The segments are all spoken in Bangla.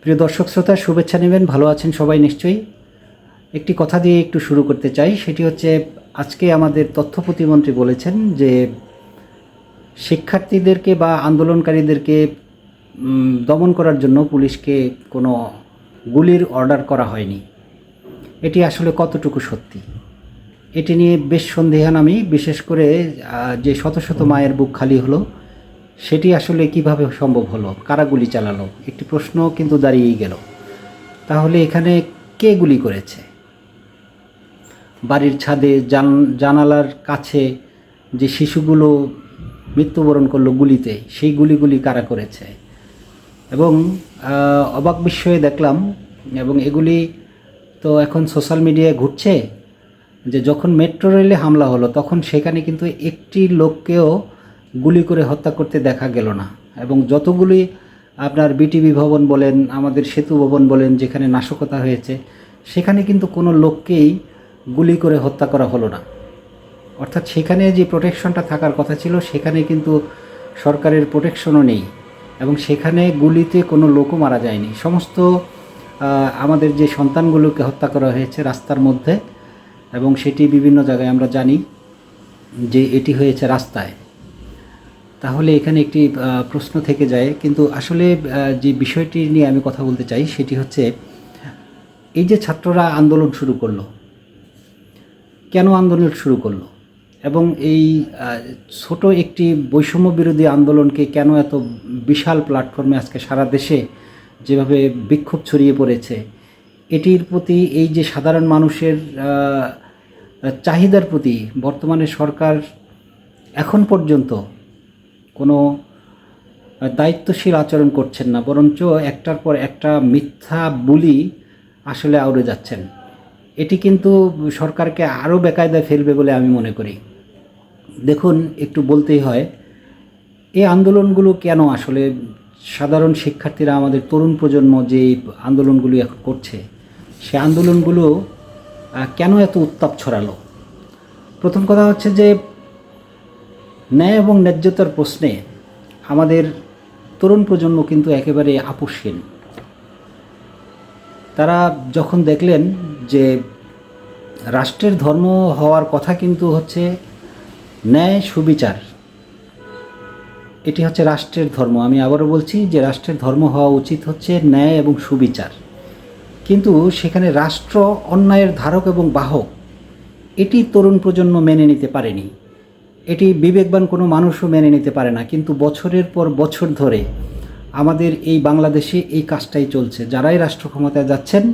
প্রিয় দর্শক শ্রোতা, শুভেচ্ছা নেবেন। ভালো আছেন সবাই নিশ্চয়ই। একটি কথা দিয়ে একটু শুরু করতে চাই, সেটি হচ্ছে আজকে আমাদের তথ্য প্রতিমন্ত্রী বলেছেন যে শিক্ষার্থীদেরকে বা আন্দোলনকারীদেরকে দমন করার জন্য পুলিশকে কোনো গুলির অর্ডার করা হয়নি। এটি আসলে কতটুকু সত্যি, এটি নিয়ে বেশ সন্দিহান আমি। বিশেষ করে যে শত শত মায়ের বুক খালি হলো, সেটি আসলে কিভাবে সম্ভব হলো, কারা গুলি চালালো, একটি প্রশ্ন কিন্তু দাঁড়িয়েই গেল। তাহলে এখানে কে গুলি করেছে? বাড়ির ছাদে জানালার কাছে যে শিশুগুলো মৃত্যুবরণ করলো গুলিতে, সেই গুলিগুলি কারা করেছে? এবং অবাক বিস্ময়ে দেখলাম, এবং এগুলি তো এখন সোশ্যাল মিডিয়ায় ঘুরছে, যে যখন মেট্রো রেলে হামলা হলো তখন সেখানে কিন্তু একটি লোককেও গুলি করে হত্যা করতে দেখা গেল না। এবং যতগুলি আপনার বিটিভি ভবন বলেন, আমাদের সেতু ভবন বলেন, যেখানে নাশকতা হয়েছে, সেখানে কিন্তু কোনো লোককেই গুলি করে হত্যা করা হলো না। অর্থাৎ সেখানে যে প্রোটেকশনটা থাকার কথা ছিল, সেখানে কিন্তু সরকারের প্রোটেকশনও নেই, এবং সেখানে গুলিতে কোনো লোকও মারা যায়নি। সমস্ত আমাদের যে সন্তানগুলোকে হত্যা করা হয়েছে রাস্তার মধ্যে, এবং সেটি বিভিন্ন জায়গায় আমরা জানি যে এটি হয়েছে রাস্তায়। তাহলে এখানে একটি প্রশ্ন থেকে যায়। কিন্তু আসলে যে বিষয়টি নিয়ে আমি কথা বলতে চাই সেটি হচ্ছে, এই যে ছাত্ররা আন্দোলন শুরু করলো, কেন আন্দোলন শুরু করলো, এবং এই ছোট একটি বৈষম্য বিরোধী আন্দোলনকে কেন এত বিশাল প্ল্যাটফর্মে আজকে সারা দেশে যেভাবে বিক্ষোভ ছড়িয়ে পড়েছে, এটির প্রতি এই যে সাধারণ মানুষের চাহিদার প্রতি বর্তমানে সরকার এখন পর্যন্ত কোনো দায়িত্বশীল আচরণ করছেন না, বরঞ্চ একটার পর একটা মিথ্যা বুলি আসলে আউড়ে যাচ্ছেন। এটি কিন্তু সরকারকে আরও বেকায়দায় ফেলবে বলে আমি মনে করি। দেখুন, একটু বলতেই হয়, এই আন্দোলনগুলো কেন আসলে সাধারণ শিক্ষার্থীরা, আমাদের তরুণ প্রজন্ম যে আন্দোলনগুলো এখন করছে, সে আন্দোলনগুলো কেন এত উত্তাপ ছড়ালো? প্রথম কথা হচ্ছে যে ন্যায় এবং ন্যায্যতার প্রশ্নে আমাদের তরুণ প্রজন্ম কিন্তু একেবারে আপোষহীন। তারা যখন দেখলেন যে রাষ্ট্রের ধর্ম হওয়ার কথা কিন্তু হচ্ছে ন্যায় সুবিচার, এটি হচ্ছে রাষ্ট্রের ধর্ম। আমি আবারও বলছি যে রাষ্ট্রের ধর্ম হওয়া উচিত হচ্ছে ন্যায় এবং সুবিচার, কিন্তু সেখানে রাষ্ট্র অন্যায়ের ধারক এবং বাহক, এটি তরুণ প্রজন্ম মেনে নিতে পারেনি। এটি বিবেকবান কোনো মানুষও মেনে নিতে পারে না। কিন্তু বছরের পর বছর ধরে আমাদের এই বাংলাদেশে এই কাজটাই চলছে। যারাই রাষ্ট্র ক্ষমতায় যাচ্ছেন,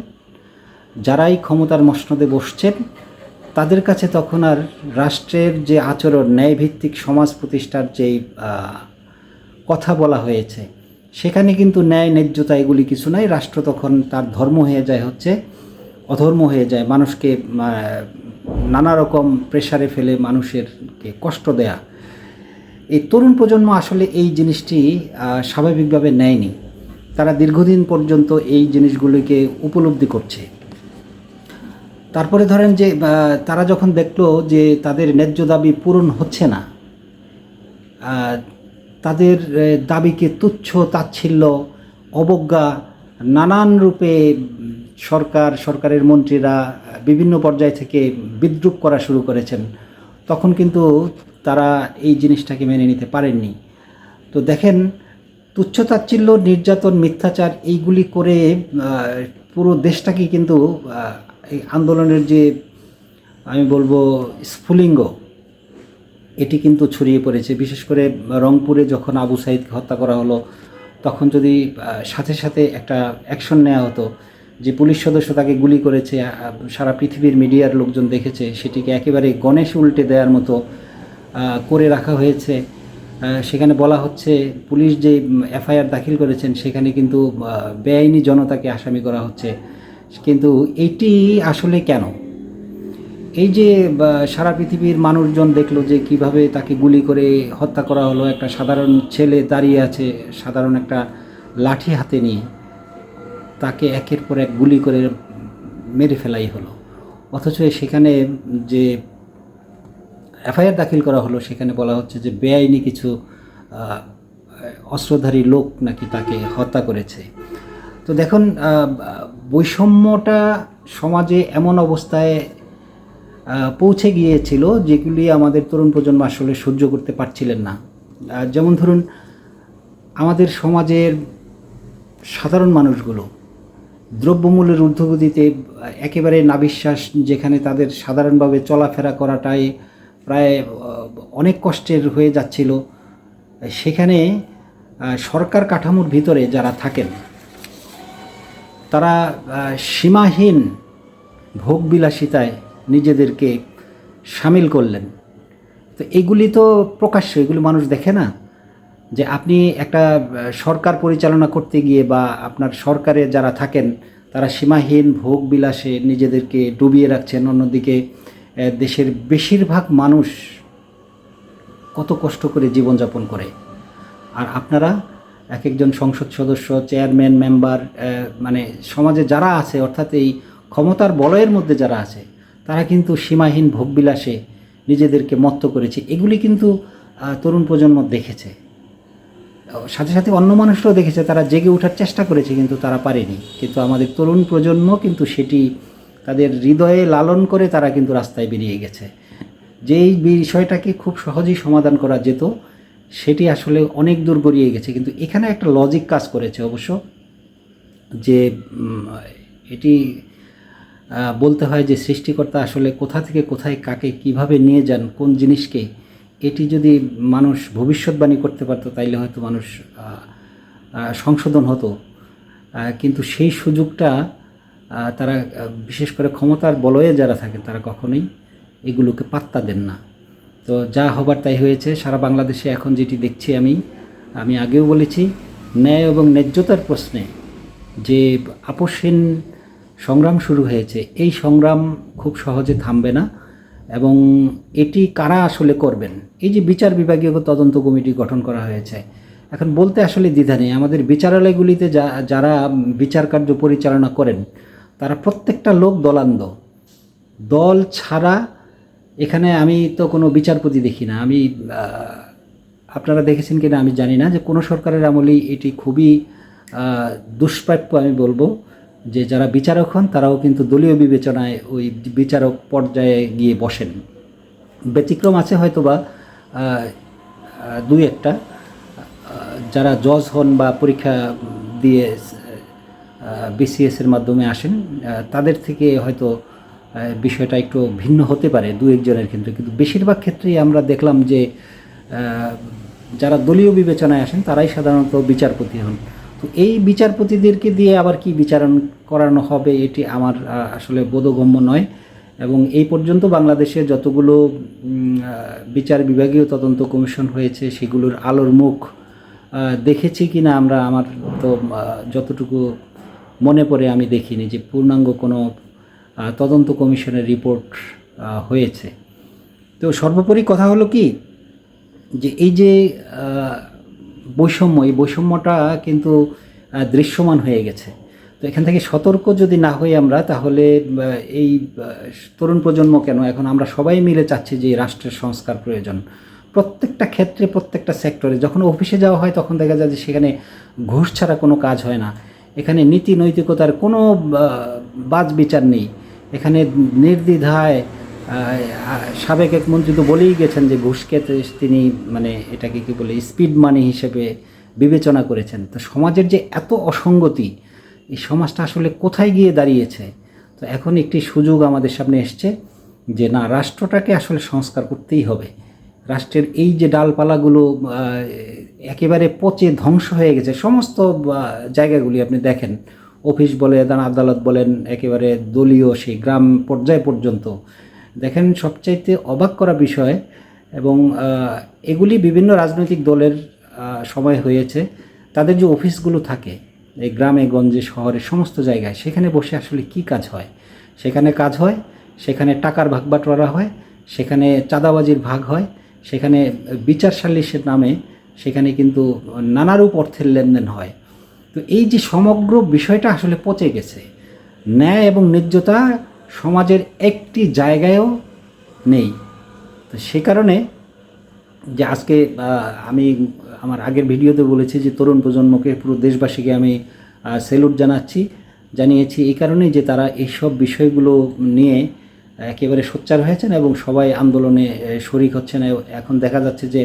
যারাই ক্ষমতার মসনদে বসছেন, তাদের কাছে তখন আর রাষ্ট্রের যে আচরণ, ন্যায়ভিত্তিক সমাজ প্রতিষ্ঠার যেই কথা বলা হয়েছে, সেখানে কিন্তু ন্যায় ন্যায্যতা এগুলি কিছু নাই। রাষ্ট্র তখন তার ধর্ম হয়ে যায় হচ্ছে অধর্ম হয়ে যায়, মানুষকে নানা রকম প্রেসারে ফেলে মানুষেরকে কষ্ট দেয়া। এই তরুণ প্রজন্ম আসলে এই জিনিসটি স্বাভাবিকভাবে নেয়নি। তারা দীর্ঘদিন পর্যন্ত এই জিনিসগুলিকে উপলব্ধি করছে। তারপরে ধরেন যে তারা যখন দেখলো যে তাদের ন্যায্য দাবি পূরণ হচ্ছে না, তাদের দাবিকে তুচ্ছ তাচ্ছিল্য, অবজ্ঞা, নানান রূপে সরকারের মন্ত্রীরা বিভিন্ন পর্যায় থেকে বিদ্রূপ করা শুরু করেছেন, তখন কিন্তু তারা এই জিনিসটাকে মেনে নিতে পারেননি। তো দেখেন, তুচ্ছ তাচ্ছিল্য, নির্যাতন, মিথ্যাচার এইগুলি করে পুরো দেশটাকে কিন্তু এই আন্দোলনের যে আমি বলবো স্ফুলিঙ্গ, এটি কিন্তু ছড়িয়ে পড়েছে। বিশেষ করে রংপুরে যখন আবু সাইদকে হত্যা করা হলো, তখন যদি সাথে সাথে একটা অ্যাকশন নেওয়া হতো, যে পুলিশ সদস্য তাকে গুলি করেছে, সারা পৃথিবীর মিডিয়ার লোকজন দেখেছে, সেটিকে একেবারে গণেশ উল্টে দেওয়ার মতো করে রাখা হয়েছে। সেখানে বলা হচ্ছে পুলিশ যে এফআইআর দাখিল করেছেন, সেখানে কিন্তু বেআইনি জনতাকে আসামি করা হচ্ছে। কিন্তু এইটি আসলে কেন? এই যে সারা পৃথিবীর মানুষজন দেখলো যে কিভাবে তাকে গুলি করে হত্যা করা হলো, একটা সাধারণ ছেলে দাঁড়িয়ে আছে সাধারণ একটা লাঠি হাতে নিয়ে, তাকে একের পর এক গুলি করে মেরে ফেলাই হলো। অথচ সেখানে যে এফআইআর দাখিল করা হলো, সেখানে বলা হচ্ছে যে বেআইনি কিছু অস্ত্রধারী লোক নাকি তাকে হত্যা করেছে। তো দেখুন, বৈষম্যটা সমাজে এমন অবস্থায় পৌঁছে গিয়েছিল যেগুলি আমাদের তরুণ প্রজন্ম আসলে সহ্য করতে পারছিলেন না। যেমন ধরুন, আমাদের সমাজের সাধারণ মানুষগুলো দ্রব্যমূল্যের ঊর্ধ্বগতিতে একেবারে নাবিশ্বাস, যেখানে তাদের সাধারণভাবে চলাফেরা করাটাই প্রায় অনেক কষ্টের হয়ে যাচ্ছিল, সেখানে সরকার কাঠামোর ভিতরে যারা থাকেন তারা সীমাহীন ভোগবিলাসিতায় নিজেদেরকে সামিল করলেন। তো এগুলি তো প্রকাশ্য, এগুলি মানুষ দেখে না। যে আপনি একটা সরকার পরিচালনা করতে গিয়ে বা আপনার সরকারে যারা থাকেন তারা সীমাহীন ভোগ বিলাসে নিজেদেরকে ডুবিয়ে রাখছেন, অন্যদিকে দেশের বেশিরভাগ মানুষ কত কষ্ট করে জীবনযাপন করে, আর আপনারা এক একজন সংসদ সদস্য, চেয়ারম্যান, মেম্বার, মানে সমাজে যারা আছে, অর্থাৎ এই ক্ষমতার বলয়ের মধ্যে যারা আছে, তারা কিন্তু সীমাহীন ভোগবিলাসে নিজেদেরকে মত্ত করেছে। এগুলি কিন্তু তরুণ প্রজন্ম দেখেছে, সাথে সাথে অন্য মানুষরাও দেখেছে, তারা জেগে ওঠার চেষ্টা করেছে কিন্তু তারা পারেনি। কিন্তু আমাদের তরুণ প্রজন্ম কিন্তু সেটি তাদের হৃদয়ে লালন করে তারা কিন্তু রাস্তায় বেরিয়ে গেছে। যেই বিষয়টাকে খুব সহজেই সমাধান করা যেত সেটি আসলে অনেক দূর গড়িয়ে গেছে। কিন্তু এখানে একটা লজিক কাজ করেছে অবশ্য, যে এটি বলতে হয় যে সৃষ্টিকর্তা আসলে কোথা থেকে কোথায় কাকে কিভাবে নিয়ে যান, কোন জিনিসকে, এটি যদি মানুষ ভবিষ্যৎবাণী করতে পারতো তাইলে হয়তো মানুষ সংশোধন হতো। কিন্তু সেই সুযোগটা তারা, বিশেষ করে ক্ষমতার বলয়ে যারা থাকে, তারা কখনোই এগুলোকে পাত্তা দেন না। তো যা হবার তাই হয়েছে। সারা বাংলাদেশে এখন যেটি দেখছি, আমি আগেও বলেছি, ন্যায় এবং ন্যায্যতার প্রশ্নে যে আপসহীন সংগ্রাম শুরু হয়েছে, এই সংগ্রাম খুব সহজে থামবে না। এবং এটি কারা আসলে করবেন, এই যে বিচার বিভাগীয় তদন্ত কমিটি গঠন করা হয়েছে, এখন বলতে আসলে দ্বিধা নেই। আমাদের বিচারালয়গুলিতে যারা বিচার কার্য পরিচালনা করেন তারা প্রত্যেকটা লোক দলান্ধ, দল ছাড়া এখানে আমি তো কোনো বিচারপতি দেখি না। আমি আপনারা দেখেছেন কিনা আমি জানি না, যে কোনো সরকারের আমলেই এটি খুবই দুষ্প্রাপ্য আমি বলবো, যে যারা বিচারক হন তারাও কিন্তু দলীয় বিবেচনায় ওই বিচারক পর্যায়ে গিয়ে বসেন। ব্যতিক্রম আছে হয়তো বা দুই একটা, যারা জজ হন বা পরীক্ষা দিয়ে বিসিএসের মাধ্যমে আসেন, তাদের থেকে হয়তো বিষয়টা একটু ভিন্ন হতে পারে দু একজনের ক্ষেত্রে। কিন্তু বেশিরভাগ ক্ষেত্রেই আমরা দেখলাম যে যারা দলীয় বিবেচনায় আসেন তারাই সাধারণত বিচারপতি হন। তো এই বিচারপতিদেরকে দিয়ে আবার কি বিচারণ করানো হবে, এটি আমার আসলে বোধগম্য নয়। এবং এই পর্যন্ত বাংলাদেশে যতগুলো বিচার বিভাগীয় তদন্ত কমিশন হয়েছে সেগুলোর আলোর মুখ দেখেছি কিনা আমরা, আমার তো যতটুকু মনে পড়ে আমি দেখিনি যে পূর্ণাঙ্গ কোনো তদন্ত কমিশনের রিপোর্ট হয়েছে। তো সর্বোপরি কথা হলো কি, যে এই যে বৈষম্য, এই বৈষম্যটা কিন্তু দৃশ্যমান হয়ে গেছে। তো এখান থেকে সতর্ক যদি না হই আমরা, তাহলে এই তরুণ প্রজন্ম কেন, এখন আমরা সবাই মিলে চাচ্ছি যে রাষ্ট্রের সংস্কার প্রয়োজন। প্রত্যেকটা ক্ষেত্রে, প্রত্যেকটা সেক্টরে যখন অফিসে যাওয়া হয় তখন দেখা যায় যে সেখানে ঘুষ ছাড়া কোনো কাজ হয় না। এখানে নীতি নৈতিকতার কোনো বাজ বিচার নেই। এখানে নির্দ্বিধায় সাবেক এক মন্ত্রী তো বলেই গেছেন যে ঘুষকে তিনি মানে এটাকে কি বলে স্পিড মানি হিসেবে বিবেচনা করেছেন। তো সমাজের যে এত অসঙ্গতি, এই সমাজটা আসলে কোথায় গিয়ে দাঁড়িয়েছে। তো এখন একটি সুযোগ আমাদের সামনে এসছে যে না, রাষ্ট্রটাকে আসলে সংস্কার করতেই হবে। রাষ্ট্রের এই যে ডালপালাগুলো একেবারে পচে ধ্বংস হয়ে গেছে, সমস্ত জায়গাগুলি আপনি দেখেন, অফিস বলেন, আদালত বলেন, একেবারে দলীয় সেই গ্রাম পর্যায় পর্যন্ত দেখেন। সবচাইতে অবাক করা বিষয়, এবং এগুলি বিভিন্ন রাজনৈতিক দলের সময় হয়েছে, তাদের যে অফিসগুলো থাকে এই গ্রামে গঞ্জে শহরে সমস্ত জায়গায়, সেখানে বসে আসলে কি কাজ হয়? সেখানে কাজ হয়, সেখানে টাকার ভাগ বাটোয়ারা হয়, সেখানে চাঁদাবাজির ভাগ হয়, সেখানে বিচার সালিসের নামে সেখানে কিন্তু নানারূপ অর্থের লেনদেন হয়। তো এই যে সমগ্র বিষয়টা আসলে পচে গেছে, ন্যায় এবং ন্যায্যতা সমাজের একটি জায়গায়ও নেই। তো সে কারণে যে আজকে আমি আমার আগের ভিডিওতে বলেছি যে তরুণ প্রজন্মকে, পুরো দেশবাসীকে আমি স্যালুট জানিয়েছি এই কারণেই যে তারা এইসব বিষয়গুলো নিয়ে একেবারে সোচ্চার হয়েছেন এবং সবাই আন্দোলনে শরিক হচ্ছেন। এখন দেখা যাচ্ছে যে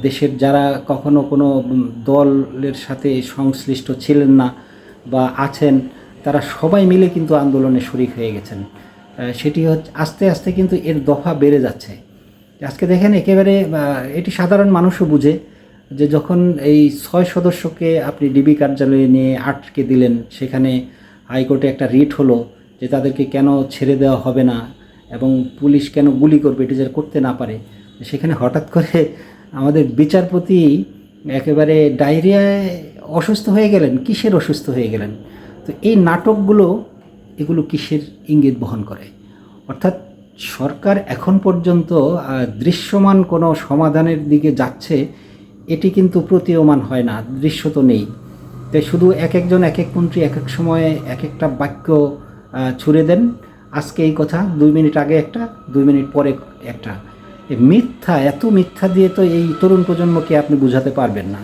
দেশের যারা কখনো কোনো দলের সাথে সংশ্লিষ্ট ছিলেন না বা আছেন, তারা সবাই মিলে কিন্তু আন্দোলনে শরিক হয়ে গেছেন। সেটি হচ্ছে আস্তে আস্তে কিন্তু এর দফা বেড়ে যাচ্ছে। আজকে দেখেন একেবারে এটি সাধারণ মানুষও বুঝে যে যখন এই 6 সদস্যকে আপনি ডিবি কার্যালয়ে নিয়ে আটকে দিলেন, সেখানে হাইকোর্টে একটা রিট হলো যে তাদেরকে কেন ছেড়ে দেওয়া হবে না এবং পুলিশ কেন গুলি করবে, এটি যেন করতে না পারে। সেখানে হঠাৎ করে আমাদের বিচারপতি একেবারে ডায়রিয়ায় অসুস্থ হয়ে গেলেন। কিসের অসুস্থ হয়ে গেলেন? তো এই নাটকগুলো এগুলো কিসের ইঙ্গিত বহন করে? অর্থাৎ সরকার এখন পর্যন্ত দৃশ্যমান কোনো সমাধানের দিকে যাচ্ছে এটি কিন্তু প্রতীয়মান হয় না, দৃশ্য তো নেই। তাই শুধু এক একজন এক এক মন্ত্রী এক এক সময়ে এক একটা বাক্য ছুড়ে দেন। আজকে এই কথা, 2 মিনিট আগে একটা, 2 মিনিট পরে একটা। মিথ্যা, এত মিথ্যা দিয়ে তো এই তরুণ প্রজন্মকে আপনি বুঝাতে পারবেন না।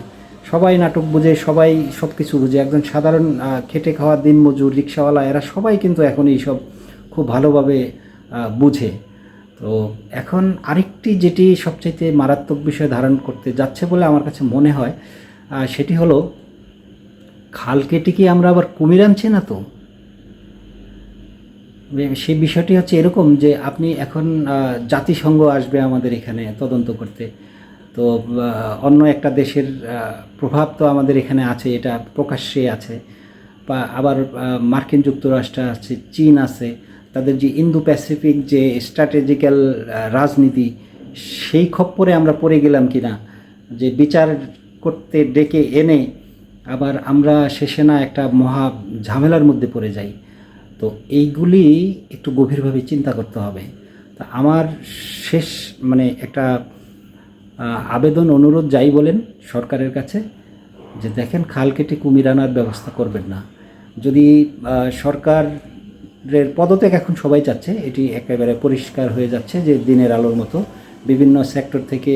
সবাই নাটক বুঝে, সবাই সব কিছু বুঝে। একজন সাধারণ খেটে খাওয়া দিনমজুর, রিক্সাওয়ালা, এরা সবাই কিন্তু এখন এইসব খুব ভালোভাবে বুঝে। তো এখন আরেকটি যেটি সবচাইতে মারাত্মক বিষয় ধারণ করতে যাচ্ছে বলে আমার কাছে মনে হয়, সেটি হলো খাল কেটে কি আমরা আবার কুমির আনছি না তো? সেই বিষয়টি হচ্ছে এরকম যে আপনি এখন জাতিসংঘ আসবে আমাদের এখানে তদন্ত করতে। তো অন্য একটা দেশের প্রভাব তো আমাদের এখানে আছে, এটা প্রকাশ্যে আছে। বা আবার মার্কিন যুক্তরাষ্ট্র আছে, চীন আছে, তাদের যে ইন্দো প্যাসিফিক যে স্ট্র্যাটেজিক্যাল রাজনীতি, সেই খপ্পরে আমরা পড়ে গেলাম কি না, যে বিচার করতে ডেকে এনে আবার আমরা শেষে না একটা মহা ঝামেলার মধ্যে পড়ে যাই। তো এইগুলি একটু গভীরভাবে চিন্তা করতে হবে। তা আমার শেষ একটা আবেদন, অনুরোধ যাই বলেন সরকারের কাছে, যে দেখেন খাল কেটে কুমির আনার ব্যবস্থা করবেন না। যদি সরকারের পদত্যাগ এখন সবাই চাচ্ছে, এটি একেবারে পরিষ্কার হয়ে যাচ্ছে যে দিনের আলোর মতো বিভিন্ন সেক্টর থেকে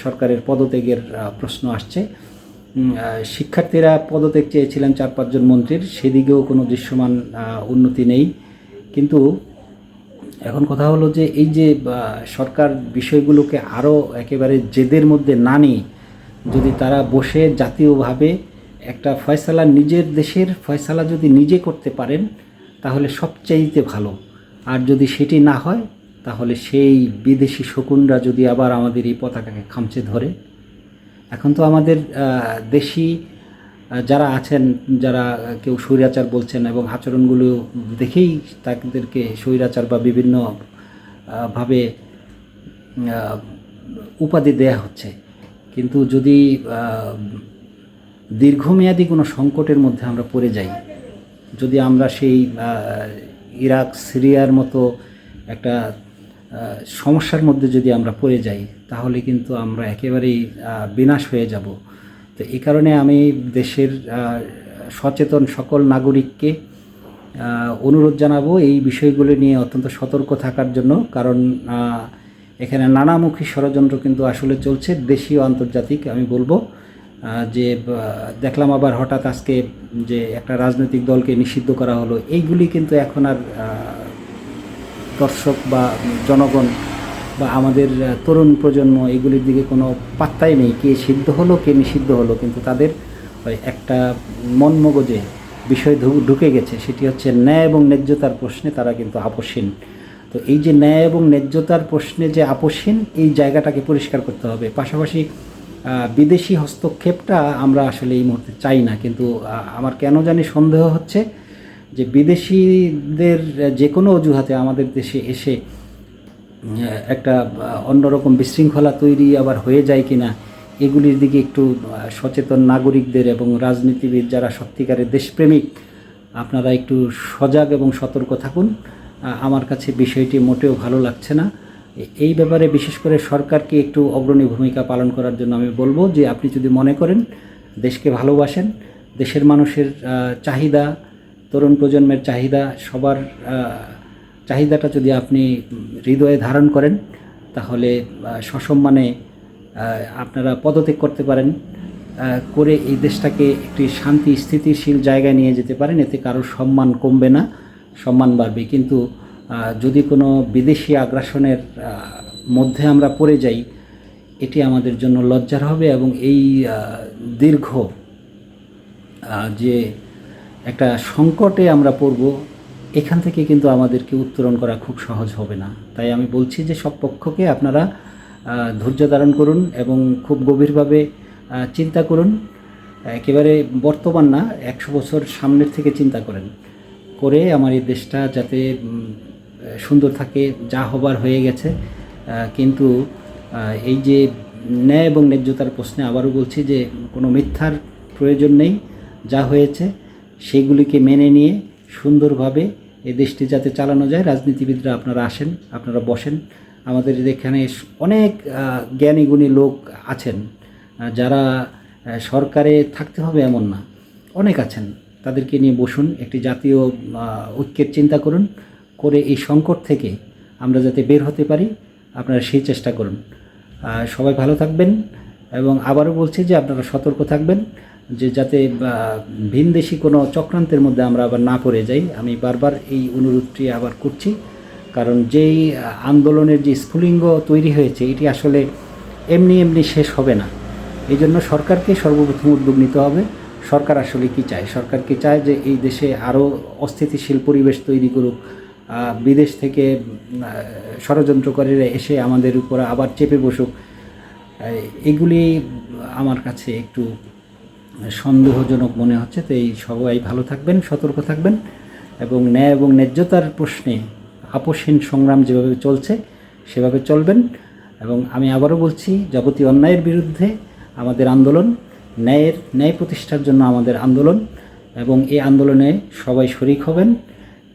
সরকারের পদত্যাগের প্রশ্ন আসছে। শিক্ষার্থীরা পদত্যাগ চেয়েছিলেন 4-5 জন মন্ত্রীর, সেদিকেও কোনো দৃশ্যমান উন্নতি নেই। কিন্তু এখন কথা হলো যে এই যে সরকার বিষয়গুলোকে আরও একেবারে জেদের মধ্যে না নিয়ে যদি তারা বসে জাতীয়ভাবে একটা ফয়সালা, নিজের দেশের ফয়সালা যদি নিজে করতে পারেন তাহলে সবচাইতে ভালো। আর যদি সেটি না হয় তাহলে সেই বিদেশি শকুনরা যদি আবার আমাদের এই পতাকাকে খামচে ধরে। এখন তো আমাদের দেশি যারা আছেন, যারা কেউ স্বৈরাচার বলছেন এবং আচরণগুলো দেখেই তাদেরকে স্বৈরাচার বা বিভিন্ন ভাবে উপাধি দেয়া হচ্ছে। কিন্তু যদি দীর্ঘমেয়াদী কোনো সংকটের মধ্যে আমরা পড়ে যাই, যদি আমরা সেই ইরাক সিরিয়ার মতো একটা সমস্যার মধ্যে যদি আমরা পড়ে যাই, তাহলে কিন্তু আমরা একেবারেই বিনাশ হয়ে যাব। তো এই কারণে আমি দেশের সচেতন সকল নাগরিককে অনুরোধ জানাবো এই বিষয়গুলো নিয়ে অত্যন্ত সতর্ক থাকার জন্য। কারণ এখানে নানামুখী ষড়যন্ত্র কিন্তু আসলে চলছে, দেশীয় আন্তর্জাতিক। আমি বলবো যে দেখলাম আবার হঠাৎ আজকে যে একটা রাজনৈতিক দলকে নিষিদ্ধ করা হলো। এইগুলি কিন্তু এখন আর দর্শক বা জনগণ বা আমাদের তরুণ প্রজন্ম এগুলির দিকে কোনো পাত্তাই নেই। কে সিদ্ধ হলো, কে নিষিদ্ধ হলো, কিন্তু তাদের একটা মন মগজে বিষয় ঢুকে গেছে, সেটি হচ্ছে ন্যায় এবং ন্যায্যতার প্রশ্নে তারা কিন্তু আপোষহীন। তো এই যে ন্যায় এবং ন্যায্যতার প্রশ্নে যে আপোষহীন, এই জায়গাটাকে পরিষ্কার করতে হবে। পাশাপাশি বিদেশি হস্তক্ষেপটা আমরা আসলে এই মুহূর্তে চাই না। কিন্তু আমার কেন জানি সন্দেহ হচ্ছে যে বিদেশিদের যে কোনো অজুহাতে আমাদের দেশে এসে একটা অন্যরকম বিশৃঙ্খলা তৈরি আবার হয়ে যায় কিনা, এগুলির দিকে একটু সচেতন নাগরিকদের এবং রাজনীতিবিদ যারা সত্যিকারের দেশপ্রেমিক, আপনারা একটু সজাগ এবং সতর্ক থাকুন। আমার কাছে বিষয়টি মোটেও ভালো লাগছে না। এই ব্যাপারে বিশেষ করে সরকারকে একটু অগ্রণী ভূমিকা পালন করার জন্য আমি বলবো যে আপনি যদি মনে করেন দেশকে ভালোবাসেন, দেশের মানুষের চাহিদা, তরুণ প্রজন্মের চাহিদা, সবার চাহিদাটা যদি আপনি হৃদয়ে ধারণ করেন, তাহলে সসম্মানে আপনারা পদত্যাগ করতে পারেন। করে এই দেশটাকে একটি শান্তি স্থিতিশীল জায়গায় নিয়ে যেতে পারেন, এতে কারোর সম্মান কমবে না, সম্মান বাড়বে। কিন্তু যদি কোনো বিদেশি আগ্রাসনের মধ্যে আমরা পড়ে যাই, এটি আমাদের জন্য লজ্জার হবে এবং এই দীর্ঘ যে একটা সংকটে আমরা পড়ব, এখান থেকে কিন্তু আমাদেরকে উত্তরণ করা খুব সহজ হবে না। তাই আমি বলছি যে সব পক্ষকে আপনারা ধৈর্য ধারণ করুন এবং খুব গভীরভাবে চিন্তা করুন। একেবারে বর্তমান না, 100 বছর সামনের থেকে চিন্তা করেন, করে আমার এই দেশটা যাতে সুন্দর থাকে। যা হবার হয়ে গেছে, কিন্তু এই যে ন্যায় এবং ন্যায্যতার প্রশ্নে আবারও বলছি যে কোনো মিথ্যার প্রয়োজন নেই। যা হয়েছে সেগুলিকে মেনে নিয়ে সুন্দরভাবে এই দেশটি যাতে চালানো যায়। রাজনীতিবিদরা আপনারা আসেন, আপনারা বসেন। আমাদের এখানে অনেক জ্ঞানী গুণী লোক আছেন, যারা সরকারে থাকতে হবে এমন না, অনেক আছেন। তাদেরকে নিয়ে বসুন, একটি জাতীয় ঐক্যের চিন্তা করুন, করে এই সংকট থেকে আমরা যাতে বের হতে পারি, আপনারা সেই চেষ্টা করুন। সবাই ভালো থাকবেন এবং আবারও বলছি যে আপনারা সতর্ক থাকবেন, যে যাতে ভিনদেশি কোনো চক্রান্তের মধ্যে আমরা আবার না পড়ে যাই। আমি বারবার এই অনুরোধটি আবার করছি, কারণ যেই আন্দোলনের যে স্ফুলিঙ্গ তৈরি হয়েছে, এটি আসলে এমনি এমনি শেষ হবে না। এই জন্য সরকারকে সর্বপ্রথম উদ্যোগ নিতে হবে। সরকার আসলে কি চায়? সরকার কি চায় যে এই দেশে আরও অস্থিতিশীল পরিবেশ তৈরি করুক, বিদেশ থেকে ষড়যন্ত্রকারীরা এসে আমাদের উপর আবার চেপে বসুক? এগুলি আমার কাছে একটু সন্দেহজনক মনে হচ্ছে। তো এই সবাই ভালো থাকবেন, সতর্ক থাকবেন এবং ন্যায় এবং ন্যায্যতার প্রশ্নে আপোষহীন সংগ্রাম যেভাবে চলছে সেভাবে চলবেন। এবং আমি আবারও বলছি, যাবতীয় অন্যায়ের বিরুদ্ধে আমাদের আন্দোলন, ন্যায় প্রতিষ্ঠার জন্য আমাদের আন্দোলন, এবং এই আন্দোলনে সবাই শরিক হবেন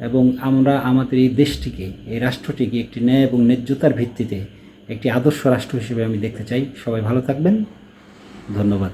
এবং আমরা আমাদের এই দেশটিকে, এই রাষ্ট্রটিকে একটি ন্যায় এবং ন্যায্যতার ভিত্তিতে একটি আদর্শ রাষ্ট্র হিসেবে আমি দেখতে চাই। সবাই ভালো থাকবেন, ধন্যবাদ।